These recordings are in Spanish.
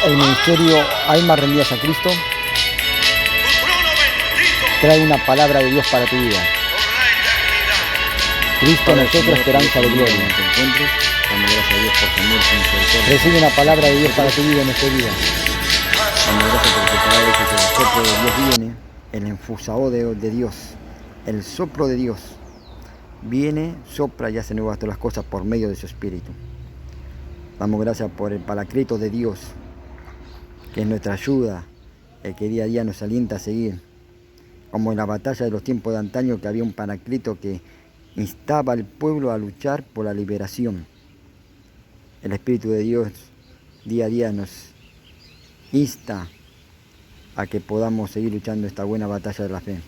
El ministerio Almas Rendidas a Cristo trae una palabra de Dios para tu vida. Cristo en nosotros, esperanza de gloria. Damos gracias a Dios por su amor y su misericordia. Recibe una palabra de Dios para tu vida en este día. Damos gracias porque cada vez que el soplo de Dios Viene el enfusao de Dios, el soplo de Dios. Viene, sopla y hace nuevas todas las cosas por medio de su Espíritu. Damos gracias por el Paracleto de Dios, que es nuestra ayuda, el que día a día nos alienta a seguir. Como en la batalla de los tiempos de antaño, que había un Paracleto que instaba al pueblo a luchar por la liberación. El Espíritu de Dios día a día nos insta a que podamos seguir luchando esta buena batalla de la fe,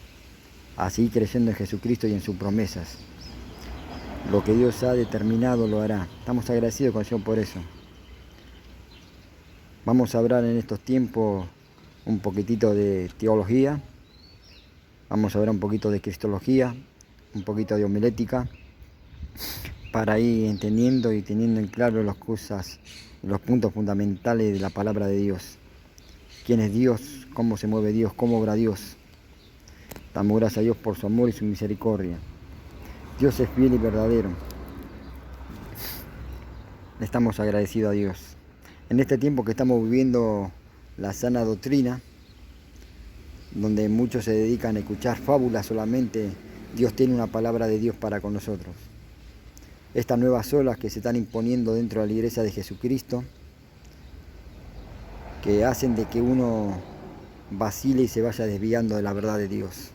a seguir creyendo en Jesucristo y en sus promesas. Lo que Dios ha determinado lo hará. Estamos agradecidos con el Señor por eso. Vamos a hablar en estos tiempos un poquitito de teología, vamos a hablar un poquito de cristología, un poquito de homilética, para ir entendiendo y teniendo en claro las cosas, los puntos fundamentales de la palabra de Dios. ¿Quién es Dios? ¿Cómo se mueve Dios? ¿Cómo obra Dios? Damos gracias a Dios por su amor y su misericordia. Dios es fiel y verdadero. Estamos agradecidos a Dios. En este tiempo que estamos viviendo la sana doctrina, donde muchos se dedican a escuchar fábulas solamente, Dios tiene una palabra de Dios para con nosotros. Estas nuevas olas que se están imponiendo dentro de la iglesia de Jesucristo, que hacen de que uno vacile y se vaya desviando de la verdad de Dios.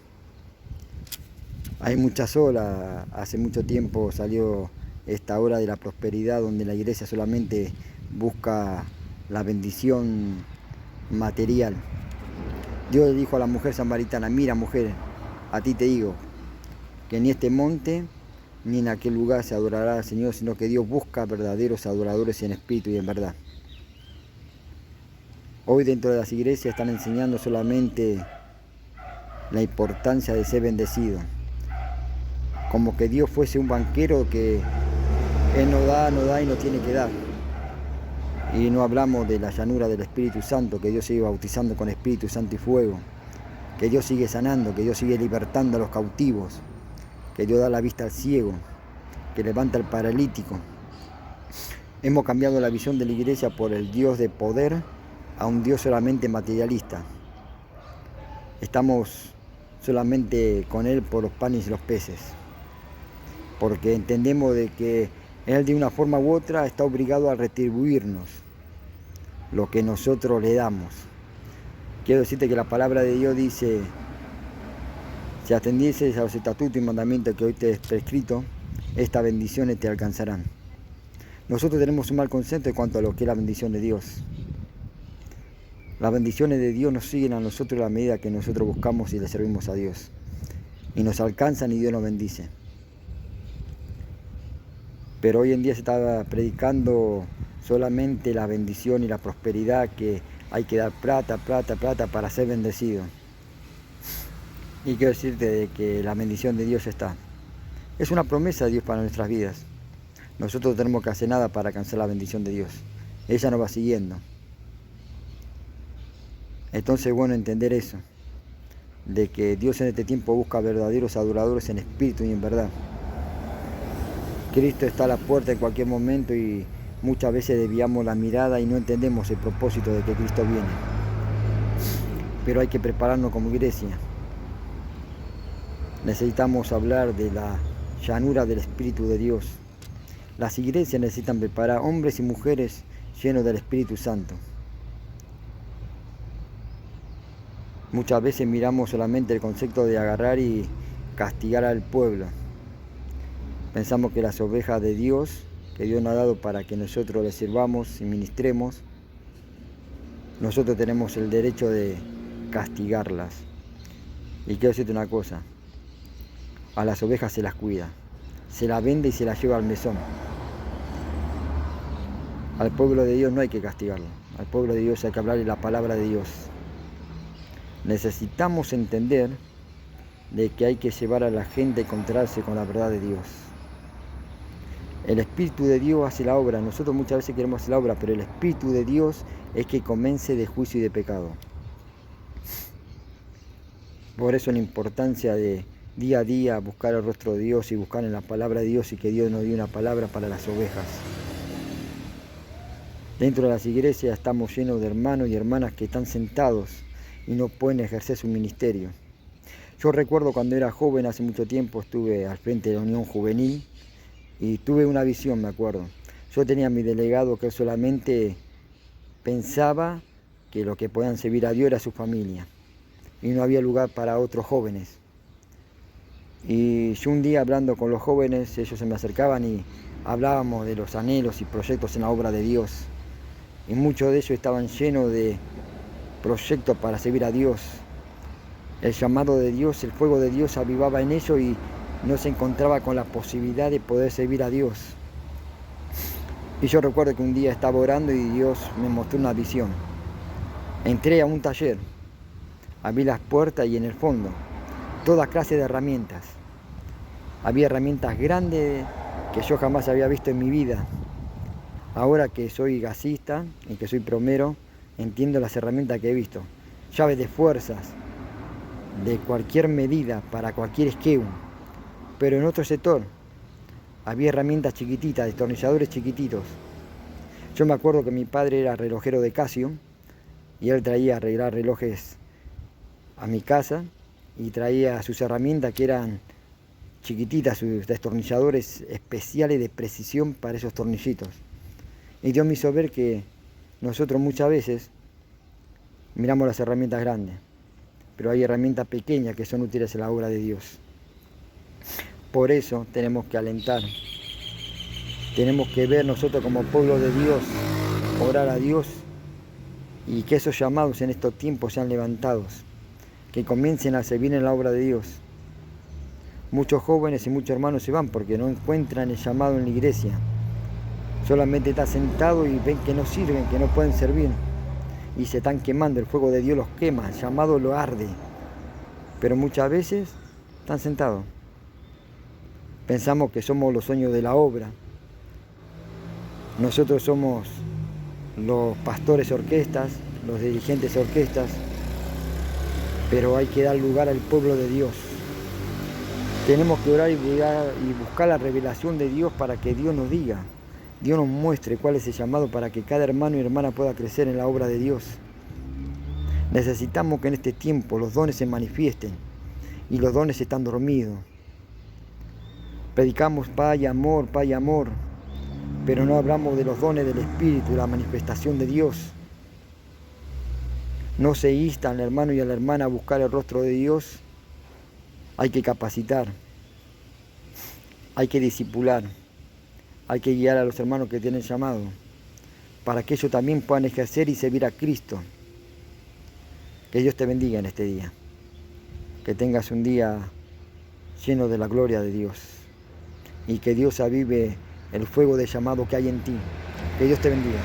Hay muchas olas. Hace mucho tiempo salió esta hora de la prosperidad, donde la iglesia solamente busca la bendición material. Dios le dijo a la mujer samaritana: mira, mujer, a ti te digo que ni este monte ni en aquel lugar se adorará al Señor, sino que Dios busca verdaderos adoradores en espíritu y en verdad. Hoy dentro de las iglesias están enseñando solamente la importancia de ser bendecido, como que Dios fuese un banquero que Él no da y no tiene que dar. Y no hablamos de la llanura del Espíritu Santo, que Dios sigue bautizando con Espíritu Santo y fuego, que Dios sigue sanando, que Dios sigue libertando a los cautivos, que Dios da la vista al ciego, que levanta al paralítico. Hemos cambiado la visión de la iglesia por el Dios de poder a un Dios solamente materialista. Estamos solamente con Él por los panes y los peces, porque entendemos de que Él de una forma u otra está obligado a retribuirnos lo que nosotros le damos. Quiero decirte que la palabra de Dios dice: si atendieses a los estatutos y mandamientos que hoy te he prescrito, estas bendiciones te alcanzarán. Nosotros tenemos un mal concepto en cuanto a lo que es la bendición de Dios. Las bendiciones de Dios nos siguen a nosotros a la medida que nosotros buscamos y le servimos a Dios. Y nos alcanzan y Dios nos bendice. Pero hoy en día se está predicando solamente la bendición y la prosperidad, que hay que dar plata para ser bendecido. Y quiero decirte de que la bendición de Dios está. Es una promesa de Dios para nuestras vidas. Nosotros no tenemos que hacer nada para alcanzar la bendición de Dios. Ella nos va siguiendo. Entonces es bueno entender eso, de que Dios en este tiempo busca verdaderos adoradores en espíritu y en verdad. Cristo está a la puerta en cualquier momento y muchas veces desviamos la mirada y no entendemos el propósito de que Cristo viene. Pero hay que prepararnos como iglesia. Necesitamos hablar de la llanura del Espíritu de Dios. Las iglesias necesitan preparar hombres y mujeres llenos del Espíritu Santo. Muchas veces miramos solamente el concepto de agarrar y castigar al pueblo. Pensamos que las ovejas de Dios, que Dios nos ha dado para que nosotros les sirvamos y ministremos, nosotros tenemos el derecho de castigarlas. Y quiero decirte una cosa: a las ovejas se las cuida, se las vende y se las lleva al mesón. Al pueblo de Dios no hay que castigarlo, al pueblo de Dios hay que hablarle la palabra de Dios. Necesitamos entender de que hay que llevar a la gente a encontrarse con la verdad de Dios. El Espíritu de Dios hace la obra. Nosotros muchas veces queremos hacer la obra, pero el Espíritu de Dios es que convence de juicio y de pecado. Por eso la importancia de día a día buscar el rostro de Dios y buscar en la palabra de Dios, y que Dios nos dé una palabra para las ovejas. Dentro de las iglesias estamos llenos de hermanos y hermanas que están sentados y no pueden ejercer su ministerio. Yo recuerdo cuando era joven, hace mucho tiempo, estuve al frente de la Unión Juvenil y tuve una visión, me acuerdo. Yo tenía a mi delegado que solamente pensaba que lo que podían servir a Dios era su familia y no había lugar para otros jóvenes. Y yo un día, hablando con los jóvenes, ellos se me acercaban y hablábamos de los anhelos y proyectos en la obra de Dios. Y muchos de ellos estaban llenos de proyectos para servir a Dios. El llamado de Dios, el fuego de Dios avivaba en ellos y no se encontraba con la posibilidad de poder servir a Dios. Y yo recuerdo que un día estaba orando y Dios me mostró una visión. Entré a un taller, abrí las puertas y en el fondo, toda clase de herramientas. Había herramientas grandes que yo jamás había visto en mi vida. Ahora que soy gasista y que soy plomero, entiendo las herramientas que he visto. Llaves de fuerzas, de cualquier medida, para cualquier esquema. Pero en otro sector había herramientas chiquititas, destornilladores chiquititos. Yo me acuerdo que mi padre era relojero de Casio y él traía a arreglar relojes a mi casa y traía sus herramientas que eran chiquititas, sus destornilladores especiales de precisión para esos tornillitos. Y Dios me hizo ver que nosotros muchas veces miramos las herramientas grandes, pero hay herramientas pequeñas que son útiles en la obra de Dios. Por eso tenemos que alentar, tenemos que ver nosotros como pueblo de Dios, orar a Dios y que esos llamados en estos tiempos sean levantados, que comiencen a servir en la obra de Dios. Muchos jóvenes y muchos hermanos se van porque no encuentran el llamado en la iglesia. Solamente están sentados y ven que no sirven, que no pueden servir. Y se están quemando, el fuego de Dios los quema, el llamado lo arde. Pero muchas veces están sentados. Pensamos que somos los sueños de la obra. Nosotros somos los pastores orquestas, los dirigentes orquestas. Pero hay que dar lugar al pueblo de Dios. Tenemos que orar y buscar la revelación de Dios para que Dios nos diga. Dios nos muestre cuál es el llamado para que cada hermano y hermana pueda crecer en la obra de Dios. Necesitamos que en este tiempo los dones se manifiesten y los dones están dormidos. Predicamos paz y amor, pero no hablamos de los dones del Espíritu, de la manifestación de Dios. No se insta al hermano y a la hermana a buscar el rostro de Dios. Hay que capacitar, hay que discipular. Hay que guiar a los hermanos que tienen llamado, para que ellos también puedan ejercer y servir a Cristo. Que Dios te bendiga en este día. Que tengas un día lleno de la gloria de Dios. Y que Dios avive el fuego de llamado que hay en ti. Que Dios te bendiga.